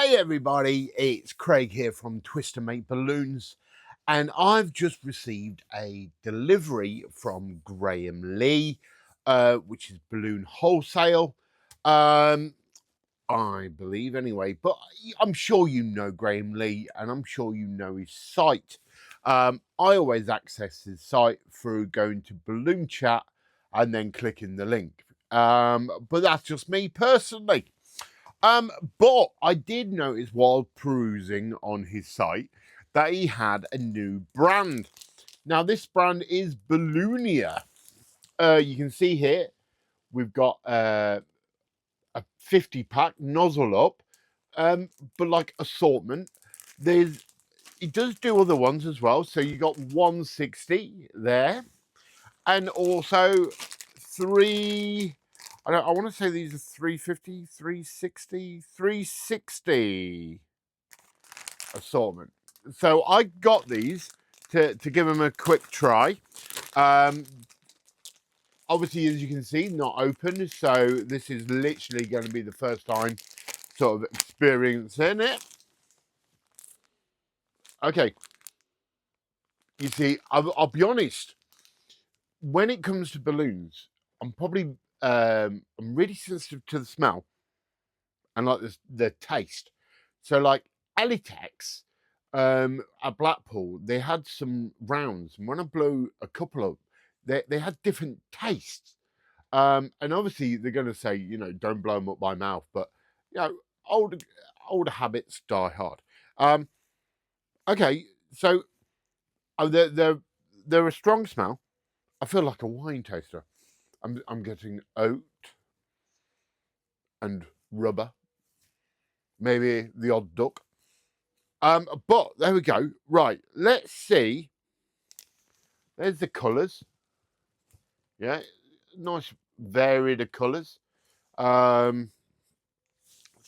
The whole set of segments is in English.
Hey everybody, it's Craig here from Twist and Make Balloons, and I've just received a delivery from Graham Lee, which is Balloon Wholesale, I believe anyway, but I'm sure you know Graham Lee, and I'm sure you know his site. I always access his site through going to Balloon Chat and then clicking the link, but that's just me personally. But I did notice while perusing on his site that he had a new brand. Now, this brand is Balloonia. You can see here we've got a 50 pack nozzle up, but like assortment. It does do other ones as well. So you got 160 there, and also three. I want to say these are 350, 360, 360 assortment. So I got these to give them a quick try. Obviously, as you can see, not open. So this is literally going to be the first time sort of experiencing it. Okay. You see, I'll be honest. When it comes to balloons, I'm really sensitive to the smell and like the taste. So like Elitex, at Blackpool, they had some rounds, and when I blew a couple of, they had different tastes. And obviously they're going to say, don't blow them up by mouth, but older habits die hard. Okay, so they're a strong smell. I feel like a wine taster. I'm getting oat and rubber, maybe the odd duck. But there we go. Right, let's see. There's the colours. Yeah, nice varied of colours.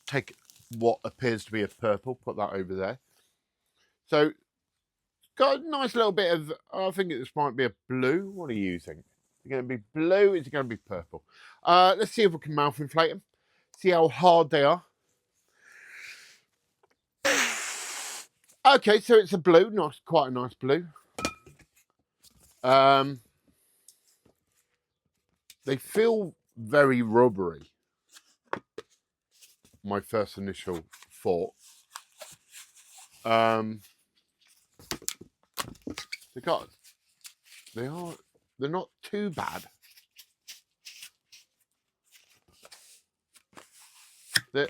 Take what appears to be a purple, put that over there. So, got a nice little bit of, I think this might be a blue. What do you think? Is it going to be blue? Is it going to be purple? Let's see if we can mouth inflate them. See how hard they are. Okay, so it's a blue, quite a nice blue. They feel very rubbery. My first initial thought. They're not too bad. They're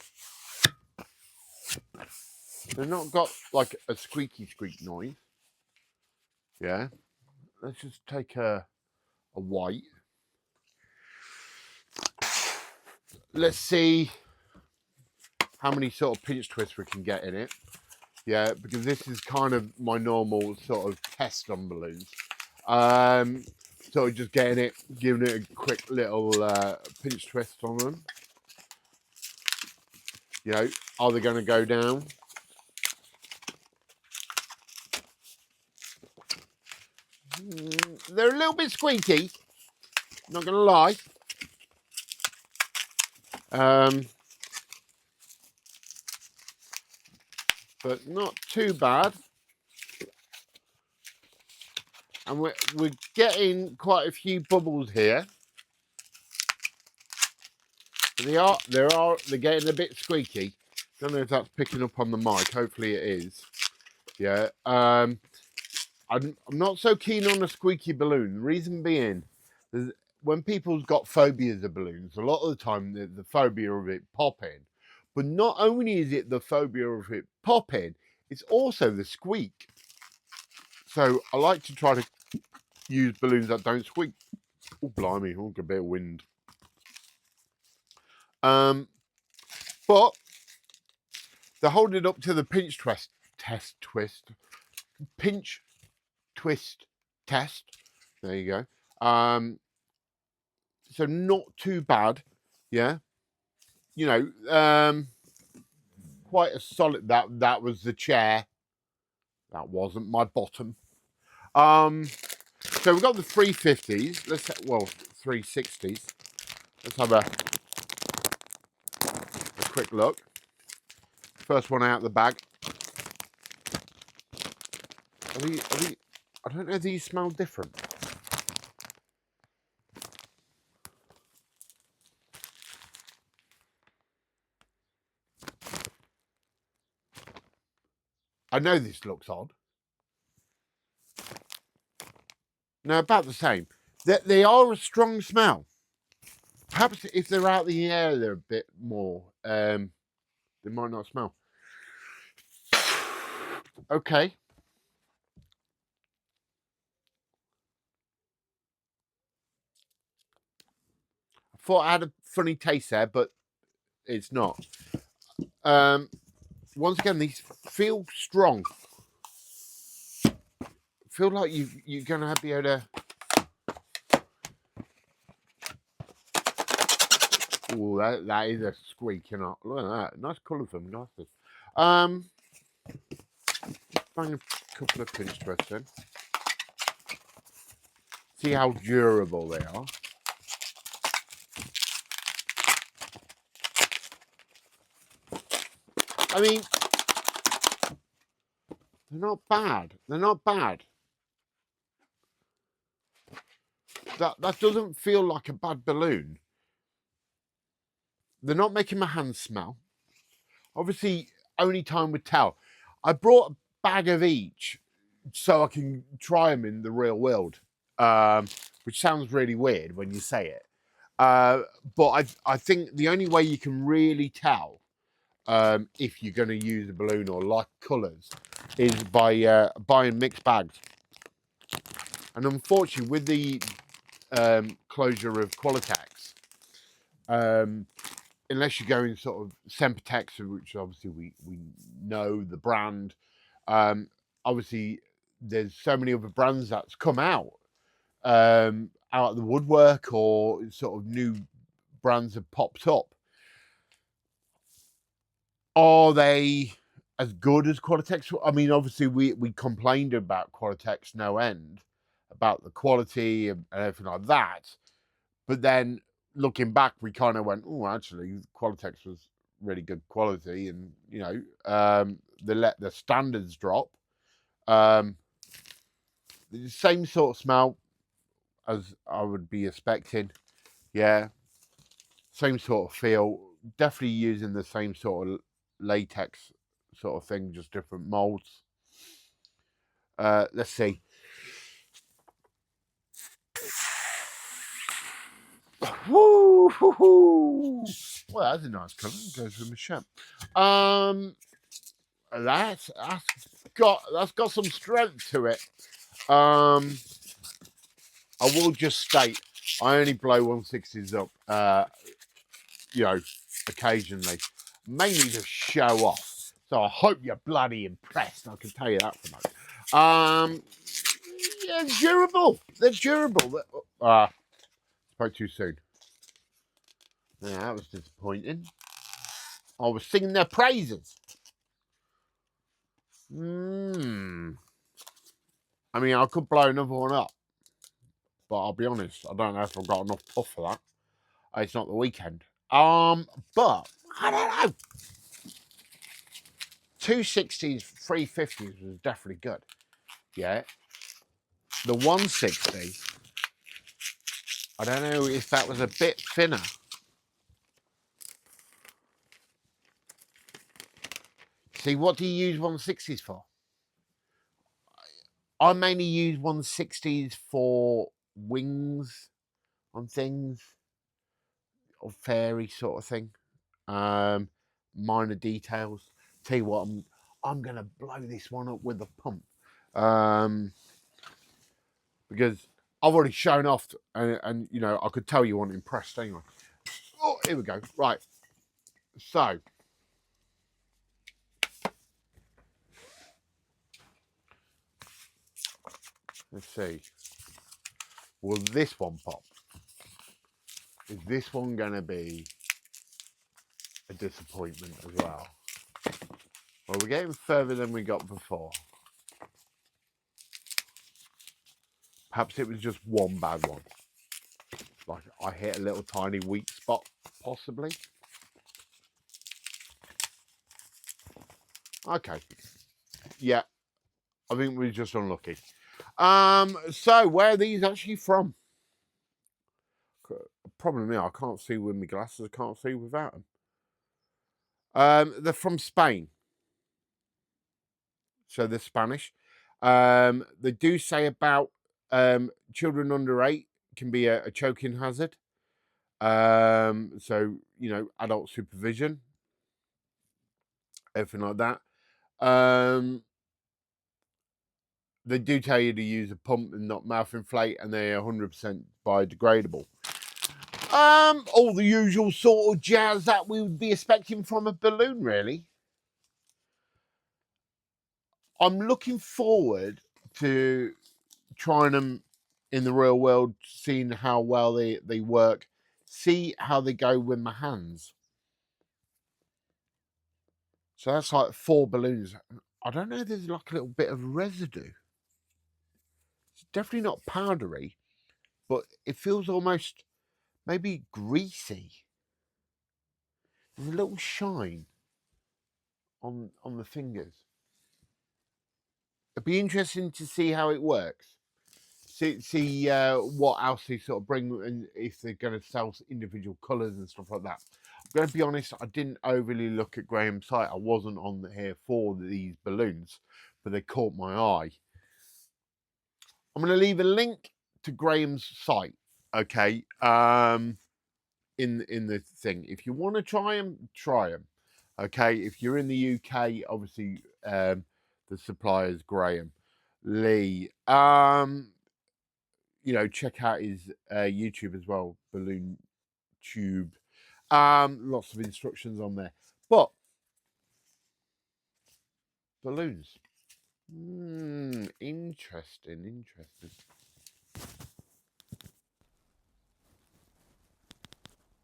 not got like a squeak noise. Yeah. Let's just take a white. Let's see how many sort of pinch twists we can get in it. Yeah, because this is kind of my normal sort of test on balloons. So just getting it, giving it a quick little pinch twist on them. Are they going to go down? They're a little bit squeaky, not going to lie. But not too bad. And we're getting quite a few bubbles here. They're getting a bit squeaky. Don't know if that's picking up on the mic. Hopefully it is. Yeah. I'm not so keen on a squeaky balloon. The reason being, when people's got phobias of balloons, a lot of the time the phobia of it popping. But not only is it the phobia of it popping, it's also the squeak. So I like to try to use balloons that don't squeak. Oh, blimey, a bit of wind. But they're holding up to the pinch twist test. There you go. So not too bad. Yeah. Quite a solid. That was the chair. That wasn't my bottom. So we've got the 350s. 360s. Let's have a quick look. First one out of the bag. I don't know if these smell different. I know this looks odd. No, about the same. They are a strong smell. Perhaps if they're out the air, they're a bit more. They might not smell. Okay. I thought I had a funny taste there, but it's not. Once again, these feel strong. Feel like you're gonna be able to. Oh, that is a squeaking up. Look at that. Nice colour for them, glasses. Bang a couple of pinch twists in. See how durable they are. I mean, they're not bad. They're not bad. That doesn't feel like a bad balloon. They're not making my hands smell. Obviously, only time would tell. I brought a bag of each so I can try them in the real world, which sounds really weird when you say it. But I think the only way you can really tell if you're going to use a balloon or like colours is by buying mixed bags. And unfortunately, with the closure of Qualitex, unless you're going sort of Sempertex, which obviously we know the brand, obviously there's so many other brands that's come out of the woodwork, or sort of new brands have popped up. Are they as good as Qualitex? I mean, obviously we complained about Qualitex no end, about the quality and everything like that. But then looking back, we kind of went, oh, actually, Qualitex was really good quality, and you know, they let the standards drop. The same sort of smell as I would be expecting. Yeah, same sort of feel. Definitely using the same sort of latex sort of thing, just different molds. Let's see. Woo, hoo, hoo. Well, that's a nice colour. Goes with my shirt. That's got some strength to it. I will just state I only blow 160s up, you know, occasionally, mainly to show off. So I hope you're bloody impressed. I can tell you that for now. Yeah, durable. They're durable. Spoke too soon. Yeah, that was disappointing. I was singing their praises. I mean, I could blow another one up, but I'll be honest, I don't know if I've got enough puff for that. It's not the weekend. But I don't know. 260s, 350s was definitely good. Yeah. The 160, I don't know if that was a bit thinner. See, what do you use 160s for? I mainly use 160s for wings on things, or fairy sort of thing. Minor details. Tell you what, I'm gonna blow this one up with a pump, because I've already shown off, and you know I could tell you weren't impressed anyway. Oh, here we go. Right, so let's see. Will this one pop? Is this one gonna be a disappointment as well? Well, we're getting further than we got before. Perhaps it was just one bad one. Like I hit a little tiny weak spot, possibly. Okay. Yeah, I think we're just unlucky. So where are these actually from? Problem is, I can't see with my glasses. I can't see without them. They're from Spain, so they're Spanish. They do say about children under 8 can be a choking hazard. So adult supervision, everything like that. They do tell you to use a pump and not mouth inflate, and they're 100% biodegradable. All the usual sort of jazz that we would be expecting from a balloon, really. I'm looking forward to trying them in the real world, seeing how well they work, see how they go with my hands. So that's like 4 balloons. I don't know if there's like a little bit of residue. It's definitely not powdery, but it feels almost maybe greasy. There's a little shine on the fingers. It'd be interesting to see how it works. See what else they sort of bring, and if they're going to sell individual colours and stuff like that. I'm going to be honest, I didn't overly look at Graham's site. I wasn't on here for these balloons, but they caught my eye. I'm going to leave a link to Graham's site, okay, in the thing. If you want to try them, try them, okay. If you're in the UK, obviously the supplier is Graham Lee. Check out his YouTube as well, Balloon Tube. Lots of instructions on there. But balloons. Interesting.